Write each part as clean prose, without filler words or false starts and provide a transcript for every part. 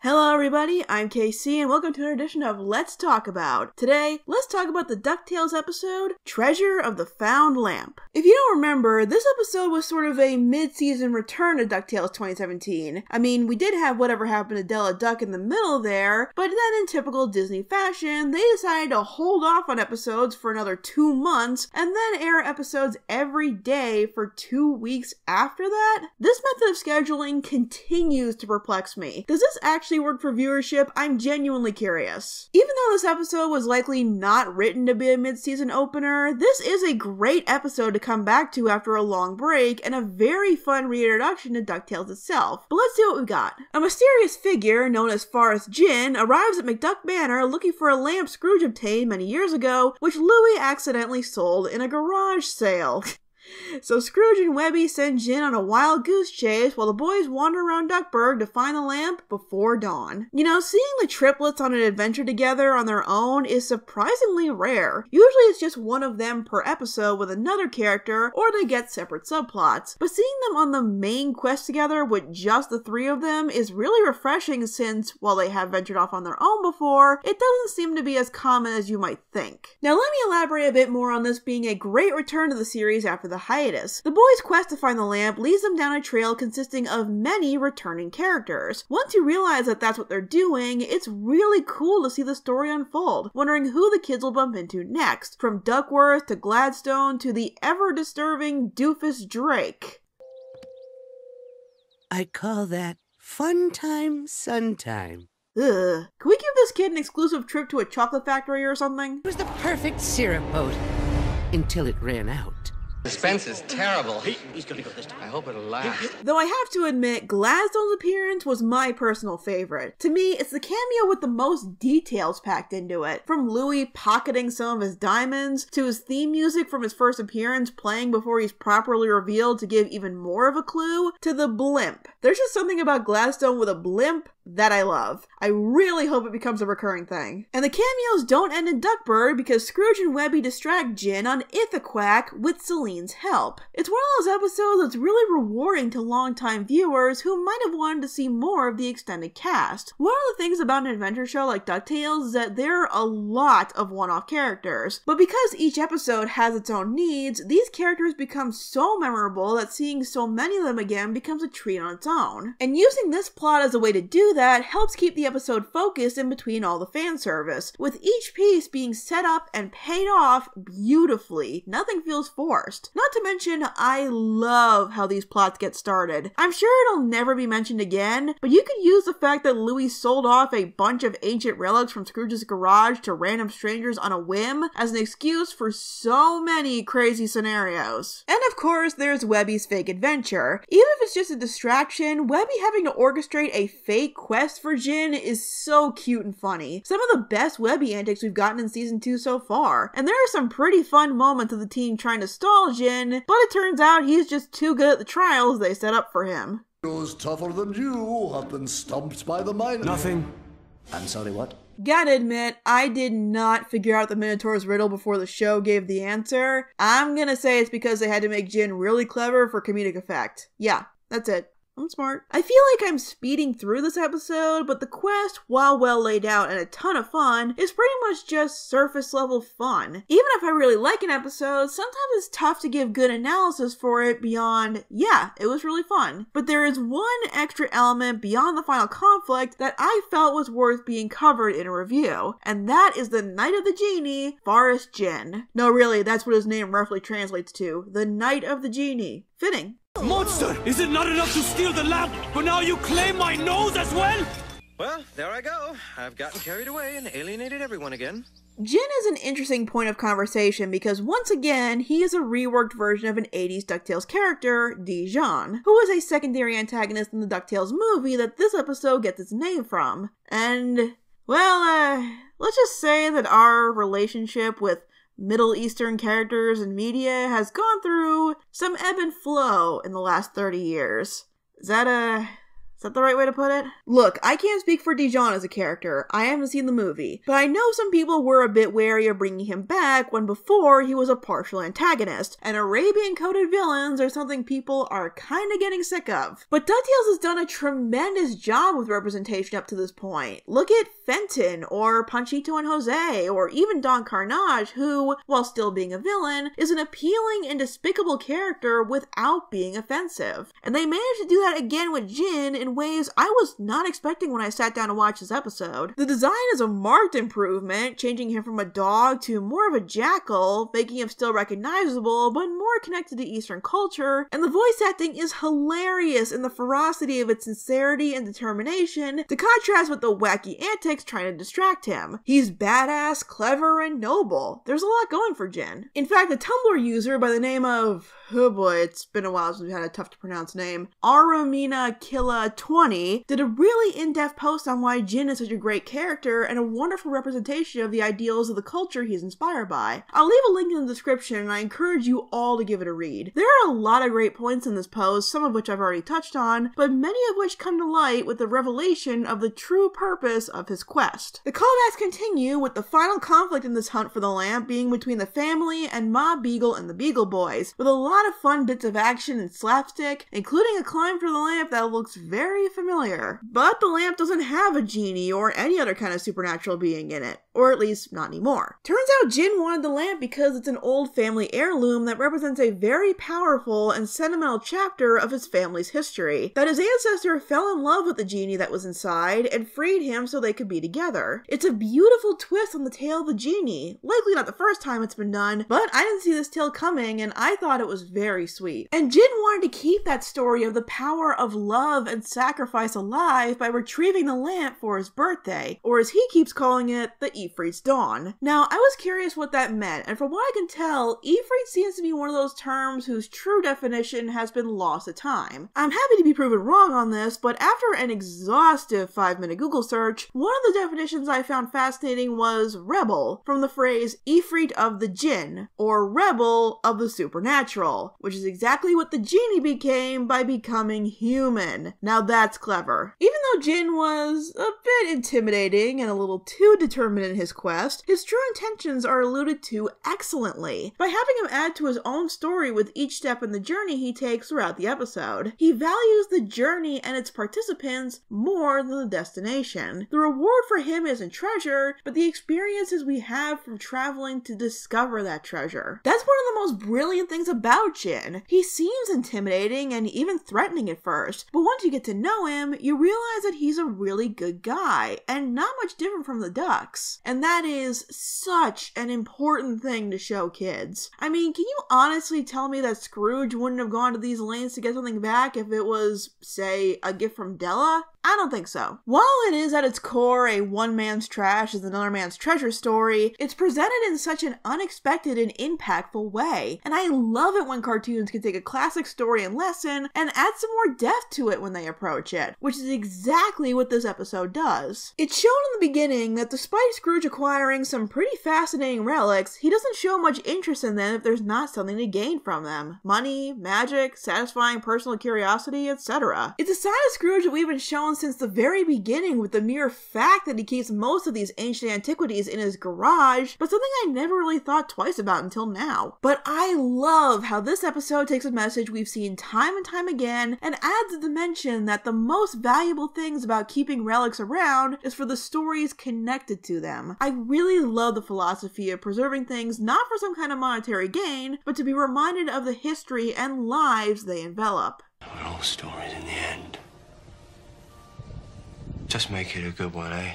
Hello everybody, I'm KC and welcome to another edition of Let's Talk About. Today, let's talk about the Ducktales episode, Treasure of the Found Lamp. If you don't remember, this episode was sort of a mid-season return to Ducktales 2017. I mean, we did have Whatever Happened to Della Duck in the middle there, but then in typical Disney fashion, they decided to hold off on episodes for another 2 months and then air episodes every day for 2 weeks after that. This method of scheduling continues to perplex me. Does this actually work for viewership? I'm genuinely curious. Even though this episode was likely not written to be a mid-season opener, this is a great episode to come back to after a long break and a very fun reintroduction to DuckTales itself. But let's see what we got. A mysterious figure known as Djinn arrives at McDuck Manor looking for a lamp Scrooge obtained many years ago, which Louie accidentally sold in a garage sale. So Scrooge and Webby send Djinn on a wild goose chase while the boys wander around Duckburg to find the lamp before dawn. You know, seeing the triplets on an adventure together on their own is surprisingly rare. Usually it's just one of them per episode with another character, or they get separate subplots. But seeing them on the main quest together with just the three of them is really refreshing since, while they have ventured off on their own before, it doesn't seem to be as common as you might think. Now let me elaborate a bit more on this being a great return to the series after the hiatus. The boys' quest to find the lamp leads them down a trail consisting of many returning characters. Once you realize that that's what they're doing, it's really cool to see the story unfold, wondering who the kids will bump into next, from Duckworth to Gladstone to the ever-disturbing doofus Drake. I call that fun time, sun time. Ugh. Can we give this kid an exclusive trip to a chocolate factory or something? It was the perfect syrup boat, until it ran out. Suspense is terrible. He's gonna go this time. I hope it'll last. Though I have to admit, Gladstone's appearance was my personal favorite. To me, it's the cameo with the most details packed into it. From Louie pocketing some of his diamonds, to his theme music from his first appearance playing before he's properly revealed to give even more of a clue, to the blimp. There's just something about Gladstone with a blimp that I love. I really hope it becomes a recurring thing. And the cameos don't end in Duckburg because Scrooge and Webby distract Djinn on Ithaquack with Celine's help. It's one of those episodes that's really rewarding to longtime viewers who might have wanted to see more of the extended cast. One of the things about an adventure show like DuckTales is that there are a lot of one-off characters. But because each episode has its own needs, these characters become so memorable that seeing so many of them again becomes a treat on its own. And using this plot as a way to do that helps keep the episode focused in between all the fan service, with each piece being set up and paid off beautifully. Nothing feels forced. Not to mention, I love how these plots get started. I'm sure it'll never be mentioned again, but you could use the fact that Louie sold off a bunch of ancient relics from Scrooge's garage to random strangers on a whim as an excuse for so many crazy scenarios. And of course, there's Webby's fake adventure. Even if it's just a distraction, Webby having to orchestrate a fake quest for Djinn is so cute and funny. Some of the best Webby antics we've gotten in season 2 so far. And there are some pretty fun moments of the team trying to stall Djinn, but it turns out he's just too good at the trials they set up for him. Those tougher than you have been stumped by the miner. Nothing. I'm sorry, what? Gotta admit, I did not figure out the Minotaur's riddle before the show gave the answer. I'm gonna say it's because they had to make Djinn really clever for comedic effect. Yeah, that's it. I'm smart. I feel like I'm speeding through this episode, but the quest, while well laid out and a ton of fun, is pretty much just surface level fun. Even if I really like an episode, sometimes it's tough to give good analysis for it beyond, yeah, it was really fun. But there is one extra element beyond the final conflict that I felt was worth being covered in a review, and that is the Knight of the Genie, Djinn. No, really, that's what his name roughly translates to. The Knight of the Genie. Fitting. Monster! Is it not enough to steal the lamp, but now you claim my nose as well? Well, there I go. I've gotten carried away and alienated everyone again. Djinn is an interesting point of conversation because once again, he is a reworked version of an 80s DuckTales character, Djinn, who is a secondary antagonist in the DuckTales movie that this episode gets its name from. And, well, let's just say that our relationship with Middle Eastern characters and media has gone through some ebb and flow in the last 30 years. Is that Is that the right way to put it? Look, I can't speak for Djinn as a character. I haven't seen the movie. But I know some people were a bit wary of bringing him back when before he was a partial antagonist, and Arabian-coded villains are something people are kinda getting sick of. But DuckTales has done a tremendous job with representation up to this point. Look at Fenton, or Panchito and Jose, or even Don Carnage, who, while still being a villain, is an appealing and despicable character without being offensive. And they managed to do that again with Djinn in ways I was not expecting when I sat down to watch this episode. The design is a marked improvement, changing him from a dog to more of a jackal, making him still recognizable, but more connected to Eastern culture, and the voice acting is hilarious in the ferocity of its sincerity and determination, to contrast with the wacky antics trying to distract him. He's badass, clever, and noble. There's a lot going for Djinn. In fact, a Tumblr user by the name of, oh boy, it's been a while since we've had a tough to pronounce name, Aramina-Killa20, did a really in-depth post on why Djinn is such a great character and a wonderful representation of the ideals of the culture he's inspired by. I'll leave a link in the description, and I encourage you all to give it a read. There are a lot of great points in this post, some of which I've already touched on, but many of which come to light with the revelation of the true purpose of his quest. The callbacks continue with the final conflict in this hunt for the lamp being between the family and Ma Beagle and the Beagle Boys, with a lot of fun bits of action and slapstick, including a climb for the lamp that looks very familiar. But the lamp doesn't have a genie or any other kind of supernatural being in it, or at least not anymore. Turns out Djinn wanted the lamp because it's an old family heirloom that represents a very powerful and sentimental chapter of his family's history, that his ancestor fell in love with the genie that was inside and freed him so they could be together. It's a beautiful twist on the tale of the genie, likely not the first time it's been done, but I didn't see this tale coming and I thought it was very sweet. And Djinn wanted to keep that story of the power of love and sacrifice alive by retrieving the lamp for his birthday, or as he keeps calling it, the Ifrit's Dawn. Now, I was curious what that meant, and from what I can tell, Ifrit seems to be one of those terms whose true definition has been lost to time. I'm happy to be proven wrong on this, but after an exhaustive 5-minute Google search, one of the definitions I found fascinating was rebel, from the phrase Ifrit of the Djinn, or rebel of the supernatural, which is exactly what the genie became by becoming human. Now that's clever. Even though Djinn was a bit intimidating and a little too determined in his quest, his true intentions are alluded to excellently by having him add to his own story with each step in the journey he takes throughout the episode. He values the journey and its participants more than the destination. The reward for him isn't treasure, but the experiences we have from traveling to discover that treasure. That's one of the most brilliant things about Djinn. He seems intimidating and even threatening at first, but once you get to know him, you realize that he's a really good guy, and not much different from the Ducks. And that is such an important thing to show kids. I mean, can you honestly tell me that Scrooge wouldn't have gone to these lengths to get something back if it was, say, a gift from Della? I don't think so. While it is at its core a one man's trash is another man's treasure story, it's presented in such an unexpected and impactful way. And I love it when cartoons can take a classic story and lesson and add some more depth to it when they approach it, which is exactly what this episode does. It's shown in the beginning that despite Scrooge acquiring some pretty fascinating relics, he doesn't show much interest in them if there's not something to gain from them. Money, magic, satisfying personal curiosity, etc. It's a side of Scrooge that we've been shown since the very beginning, with the mere fact that he keeps most of these ancient antiquities in his garage, but something I never really thought twice about until now. But I love how this episode takes a message we've seen time and time again and adds a dimension that the most valuable things about keeping relics around is for the stories connected to them. I really love the philosophy of preserving things not for some kind of monetary gain, but to be reminded of the history and lives they envelop. We're all stories in the end. Just make it a good one, eh?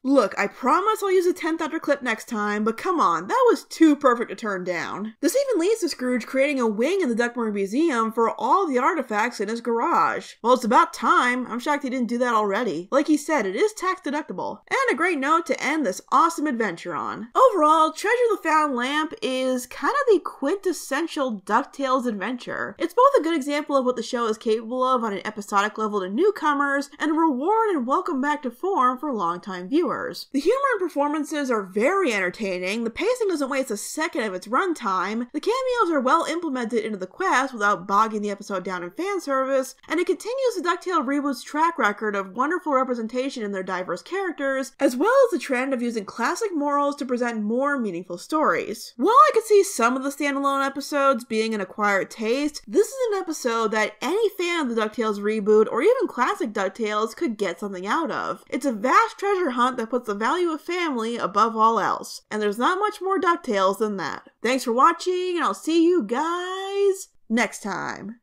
Look, I promise I'll use a 10th Doctor clip next time, but come on, that was too perfect to turn down. This even leads to Scrooge creating a wing in the Duckburn Museum for all the artifacts in his garage. Well, it's about time. I'm shocked he didn't do that already. Like he said, it is tax deductible. And find a great note to end this awesome adventure on. Overall, Treasure of the Found Lamp is kind of the quintessential DuckTales adventure. It's both a good example of what the show is capable of on an episodic level to newcomers, and a reward and welcome back to form for longtime viewers. The humor and performances are very entertaining, the pacing doesn't waste a second of its runtime, the cameos are well implemented into the quest without bogging the episode down in fan service, and it continues the DuckTales reboot's track record of wonderful representation in their diverse characters, as well as the trend of using classic morals to present more meaningful stories. While I could see some of the standalone episodes being an acquired taste, this is an episode that any fan of the DuckTales reboot or even classic DuckTales could get something out of. It's a vast treasure hunt that puts the value of family above all else, and there's not much more DuckTales than that. Thanks for watching, and I'll see you guys next time.